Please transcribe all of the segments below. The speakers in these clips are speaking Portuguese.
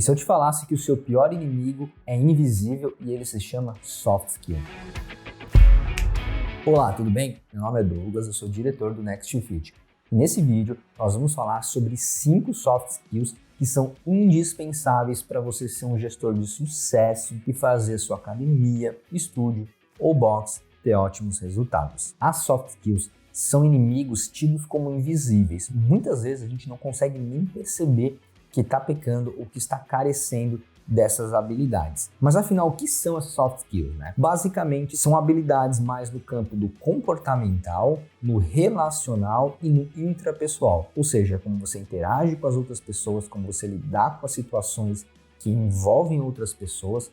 E se eu te falasse que o seu pior inimigo é invisível e ele se chama soft skill? Olá, tudo bem? Meu nome é Douglas, eu sou diretor do Next Fit. E nesse vídeo nós vamos falar sobre 5 soft skills que são indispensáveis para você ser um gestor de sucesso e fazer sua academia, estúdio ou box ter ótimos resultados. As soft skills são inimigos tidos como invisíveis. Muitas vezes a gente não consegue nem perceber que está pecando ou que está carecendo dessas habilidades. Mas afinal, o que são as soft skills, né? Basicamente, são habilidades mais no campo do comportamental, no relacional e no intrapessoal. Ou seja, como você interage com as outras pessoas, como você lidar com as situações que envolvem outras pessoas,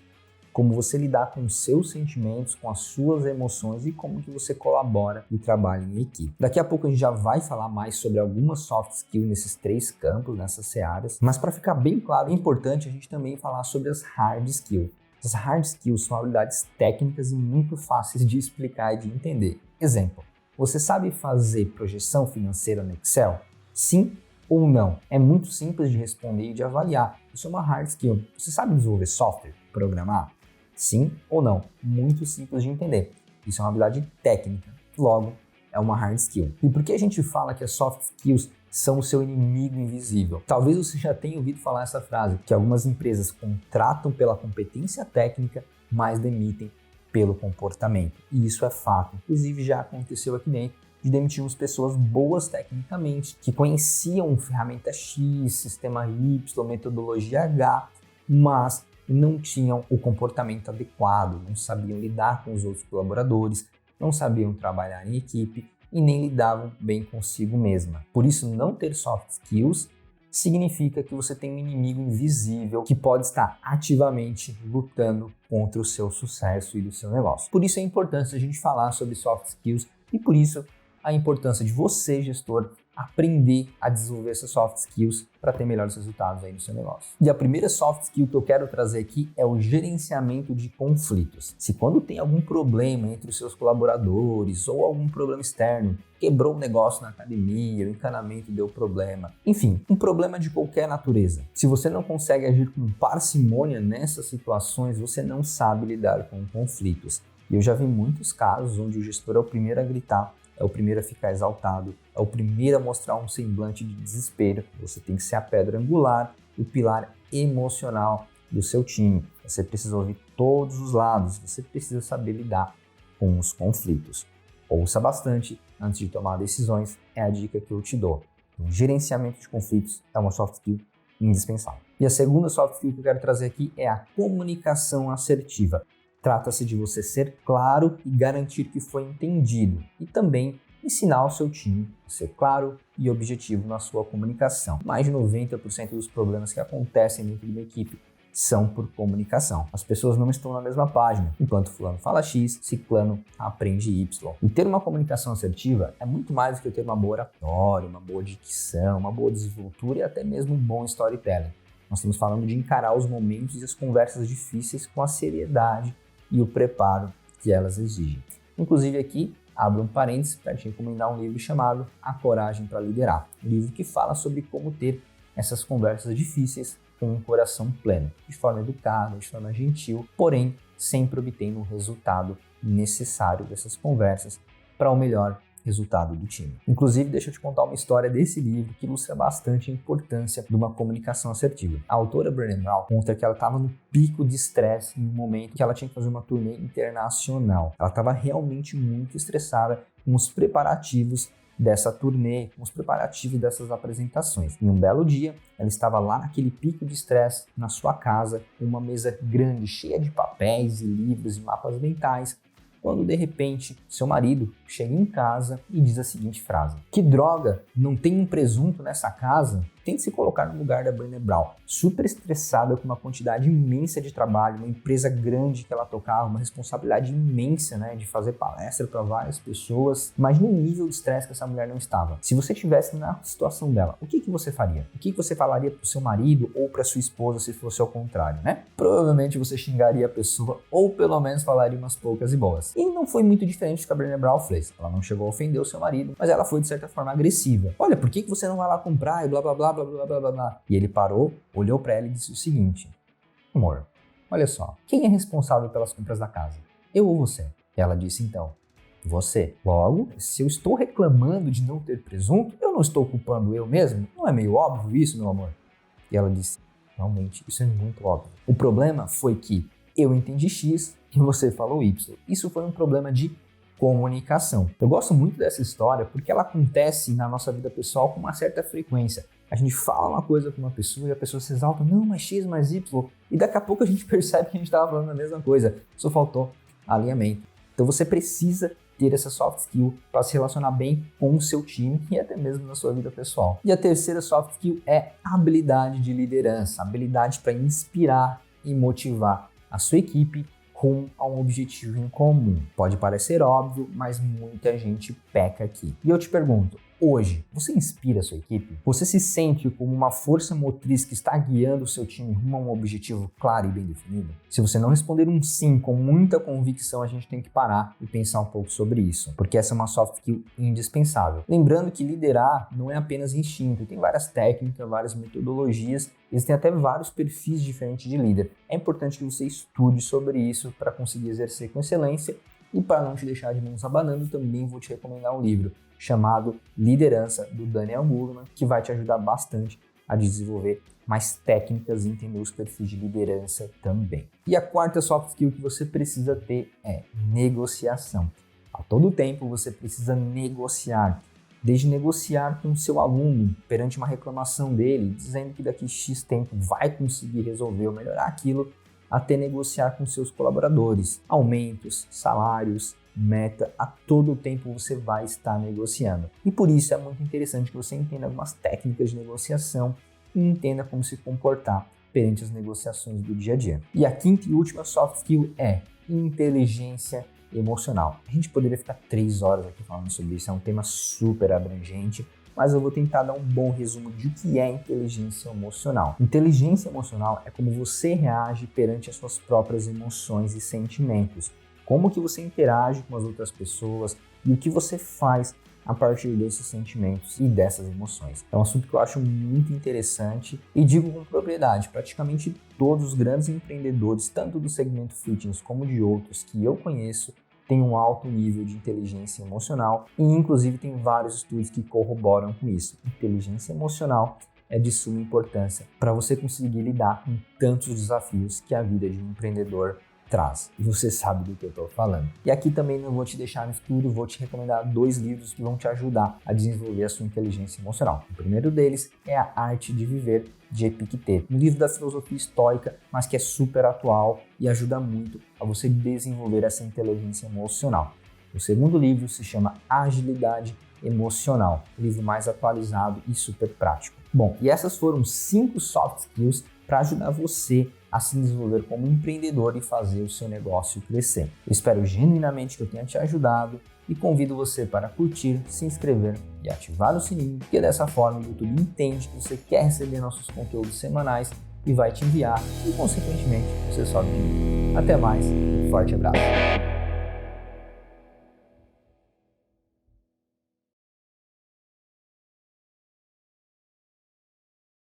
como você lidar com os seus sentimentos, com as suas emoções e como que você colabora e trabalha em equipe. Daqui a pouco a gente já vai falar mais sobre algumas soft skills nesses 3 campos, nessas searas, mas para ficar bem claro, é importante a gente também falar sobre as hard skills. As hard skills são habilidades técnicas e muito fáceis de explicar e de entender. Exemplo, você sabe fazer projeção financeira no Excel? Sim ou não? É muito simples de responder e de avaliar. Isso é uma hard skill. Você sabe desenvolver software, programar? Sim ou não? Muito simples de entender. Isso é uma habilidade técnica, logo é uma hard skill. E por que a gente fala que as soft skills são o seu inimigo invisível? Talvez você já tenha ouvido falar essa frase, que algumas empresas contratam pela competência técnica, mas demitem pelo comportamento. E isso é fato. Inclusive já aconteceu aqui dentro de demitirmos pessoas boas tecnicamente, que conheciam ferramenta X, sistema Y, metodologia H, mas não tinham o comportamento adequado, não sabiam lidar com os outros colaboradores, não sabiam trabalhar em equipe e nem lidavam bem consigo mesma. Por isso, não ter soft skills significa que você tem um inimigo invisível que pode estar ativamente lutando contra o seu sucesso e do seu negócio. Por isso é importante a gente falar sobre soft skills e por isso a importância de você, gestor, aprender a desenvolver essas soft skills para ter melhores resultados aí no seu negócio. E a primeira soft skill que eu quero trazer aqui é o gerenciamento de conflitos. Se quando tem algum problema entre os seus colaboradores ou algum problema externo, quebrou um negócio na academia, o encanamento deu problema, enfim, um problema de qualquer natureza. Se você não consegue agir com parcimônia nessas situações, você não sabe lidar com conflitos. E eu já vi muitos casos onde o gestor é o primeiro a gritar, é o primeiro a ficar exaltado, é o primeiro a mostrar um semblante de desespero. Você tem que ser a pedra angular, o pilar emocional do seu time. Você precisa ouvir todos os lados, você precisa saber lidar com os conflitos. Ouça bastante antes de tomar decisões, é a dica que eu te dou. O gerenciamento de conflitos é uma soft skill indispensável. E a segunda soft skill que eu quero trazer aqui é a comunicação assertiva. Trata-se de você ser claro e garantir que foi entendido e também ensinar o seu time a ser claro e objetivo na sua comunicação. Mais de 90% dos problemas que acontecem dentro de uma equipe são por comunicação. As pessoas não estão na mesma página. Enquanto fulano fala X, ciclano aprende Y. E ter uma comunicação assertiva é muito mais do que ter uma boa oratória, uma boa dicção, uma boa desenvoltura e até mesmo um bom storytelling. Nós estamos falando de encarar os momentos e as conversas difíceis com a seriedade e o preparo que elas exigem. Inclusive aqui, abro um parênteses para te recomendar um livro chamado A Coragem para Liderar, um livro que fala sobre como ter essas conversas difíceis com um coração pleno, de forma educada, de forma gentil, porém sempre obtendo o resultado necessário dessas conversas para o melhor resultado do time. Inclusive, deixa eu te contar uma história desse livro que ilustra bastante a importância de uma comunicação assertiva. A autora Brené Brown conta que ela estava no pico de estresse em um momento que ela tinha que fazer uma turnê internacional. Ela estava realmente muito estressada com os preparativos dessa turnê, com os preparativos dessas apresentações. Em um belo dia, ela estava lá naquele pico de estresse, na sua casa, com uma mesa grande, cheia de papéis e livros e mapas mentais, quando de repente seu marido chega em casa e diz a seguinte frase: "Que droga, não tem um presunto nessa casa?" Tente se colocar no lugar da Brené Brown, super estressada com uma quantidade imensa de trabalho, uma empresa grande que ela tocava, uma responsabilidade imensa, né, de fazer palestra para várias pessoas. Imagina o nível de estresse que essa mulher não estava. Se você estivesse na situação dela, o que você faria? O que você falaria para o seu marido ou para sua esposa se fosse ao contrário, né? Provavelmente você xingaria a pessoa ou pelo menos falaria umas poucas e boas. E não foi muito diferente do que a Brené Brown fez. Ela não chegou a ofender o seu marido, mas ela foi de certa forma agressiva. Olha, por que você não vai lá comprar e blá blá blá blá, blá, blá, blá, blá. E ele parou, olhou para ela e disse o seguinte: amor, olha só, quem é responsável pelas compras da casa? Eu ou você? Ela disse então: você. Logo, se eu estou reclamando de não ter presunto, eu não estou culpando eu mesmo? Não é meio óbvio isso, meu amor? E ela disse: realmente, isso é muito óbvio. O problema foi que eu entendi X e você falou Y. Isso foi um problema de comunicação. Eu gosto muito dessa história porque ela acontece na nossa vida pessoal com uma certa frequência. A gente fala uma coisa com uma pessoa e a pessoa se exalta: não, mas X mais Y. E daqui a pouco a gente percebe que a gente estava falando a mesma coisa. Só faltou alinhamento. Então você precisa ter essa soft skill para se relacionar bem com o seu time e até mesmo na sua vida pessoal. E a terceira soft skill é a habilidade de liderança, habilidade para inspirar e motivar a sua equipe rumo a um objetivo em comum. Pode parecer óbvio, mas muita gente peca aqui. E eu te pergunto, hoje, você inspira a sua equipe? Você se sente como uma força motriz que está guiando o seu time rumo a um objetivo claro e bem definido? Se você não responder um sim com muita convicção, a gente tem que parar e pensar um pouco sobre isso, porque essa é uma soft skill indispensável. Lembrando que liderar não é apenas instinto, tem várias técnicas, várias metodologias, existem até vários perfis diferentes de líder. É importante que você estude sobre isso para conseguir exercer com excelência. E para não te deixar de mãos abanando, também vou te recomendar um livro chamado Liderança, do Daniel Goleman, que vai te ajudar bastante a desenvolver mais técnicas e entender os perfis de liderança também. E a quarta soft skill que você precisa ter é negociação. A todo tempo você precisa negociar, desde negociar com o seu aluno perante uma reclamação dele, dizendo que daqui X tempo vai conseguir resolver ou melhorar aquilo, até negociar com seus colaboradores, aumentos, salários, meta, a todo tempo você vai estar negociando. E por isso é muito interessante que você entenda algumas técnicas de negociação e entenda como se comportar perante as negociações do dia a dia. E a quinta e última soft skill é inteligência emocional. A gente poderia ficar 3 horas aqui falando sobre isso, é um tema super abrangente, mas eu vou tentar dar um bom resumo de o que é inteligência emocional. Inteligência emocional é como você reage perante as suas próprias emoções e sentimentos, como que você interage com as outras pessoas e o que você faz a partir desses sentimentos e dessas emoções. É um assunto que eu acho muito interessante e digo com propriedade, praticamente todos os grandes empreendedores, tanto do segmento fitness como de outros que eu conheço, tem um alto nível de inteligência emocional e inclusive tem vários estudos que corroboram com isso. Inteligência emocional é de suma importância para você conseguir lidar com tantos desafios que a vida de um empreendedor traz. E você sabe do que eu estou falando. E aqui também não vou te deixar no escuro, vou te recomendar 2 livros que vão te ajudar a desenvolver a sua inteligência emocional. O primeiro deles é A Arte de Viver, de Epicteto, um livro da filosofia estoica, mas que é super atual e ajuda muito a você desenvolver essa inteligência emocional. O segundo livro se chama Agilidade Emocional, um livro mais atualizado e super prático. Bom, e essas foram 5 soft skills para ajudar você a se desenvolver como empreendedor e fazer o seu negócio crescer. Eu espero genuinamente que eu tenha te ajudado e convido você para curtir, se inscrever e ativar o sininho, porque dessa forma o YouTube entende que você quer receber nossos conteúdos semanais e vai te enviar e, consequentemente, você sobe de mim. Até mais, um forte abraço.